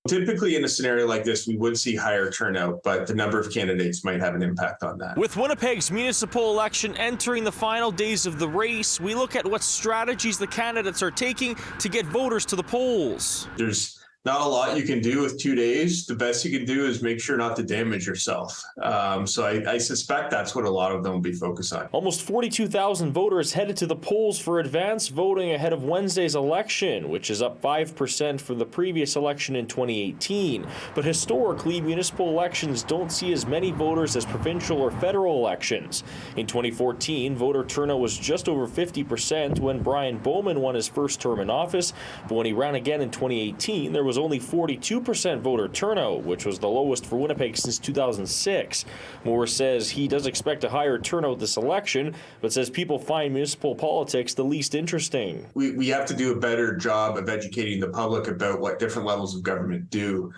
Typically in a scenario like this, we would see higher turnout, but the number of candidates might have an impact on that. With Winnipeg's municipal election entering the final days of the race, we look at what strategies the candidates are taking to get voters to the polls. There's not a lot you can do with 2 days. The best you can do is make sure not to damage yourself. So I suspect that's what a lot of them will be focused on. Almost 42,000 voters headed to the polls for advance voting ahead of Wednesday's election, which is up 5% from the previous election in 2018. But historically, municipal elections don't see as many voters as provincial or federal elections. In 2014, voter turnout was just over 50% when Brian Bowman won his first term in office. But when he ran again in 2018, there was only 42% voter turnout, which was the lowest for Winnipeg since 2006. Moore says he does expect a higher turnout this election, but says people find municipal politics the least interesting. We have to do a better job of educating the public about what different levels of government do.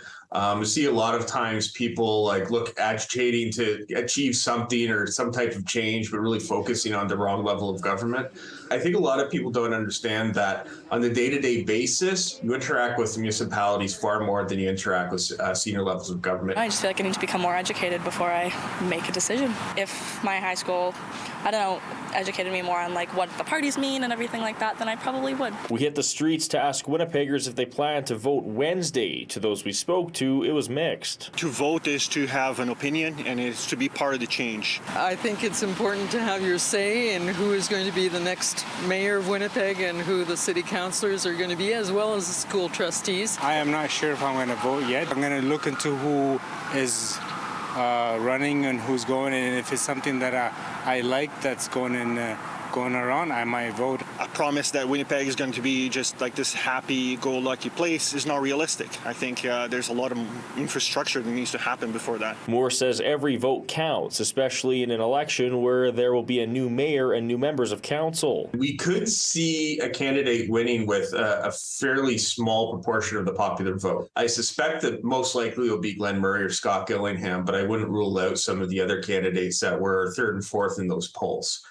We see a lot of times people look agitating to achieve something or some type of change, but really focusing on the wrong level of government. I think a lot of people don't understand that on the day-to-day basis, you interact with municipalities far more than you interact with senior levels of government. I just feel like I need to become more educated before I make a decision. If my high school, educated me more on what the parties mean and everything like that, then I probably would. We hit the streets to ask Winnipeggers if they plan to vote Wednesday. To those we spoke to, it was mixed. To vote is to have an opinion and it's to be part of the change. I think it's important to have your say in who is going to be the next mayor of Winnipeg and who the city councillors are going to be, as well as the school trustees. I am not sure if I'm going to vote yet. I'm going to look into who is running and who's going, and if it's something that I like that's going around, I might vote. A promise that Winnipeg is going to be just like this happy-go-lucky place is not realistic. I think there's a lot of infrastructure that needs to happen before that. Moore says every vote counts, especially in an election where there will be a new mayor and new members of council. We could see a candidate winning with a fairly small proportion of the popular vote. I suspect that most likely will be Glenn Murray or Scott Gillingham, but I wouldn't rule out some of the other candidates that were third and fourth in those polls.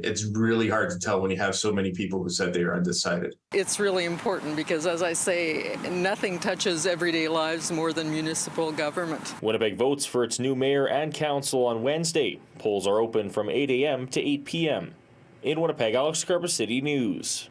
It's really hard to tell when you have so many people who said they are undecided. It's really important because, as I say, nothing touches everyday lives more than municipal government. Winnipeg votes for its new mayor and council on Wednesday. Polls are open from 8 a.m. to 8 p.m. In Winnipeg, Alex Karpa, City News.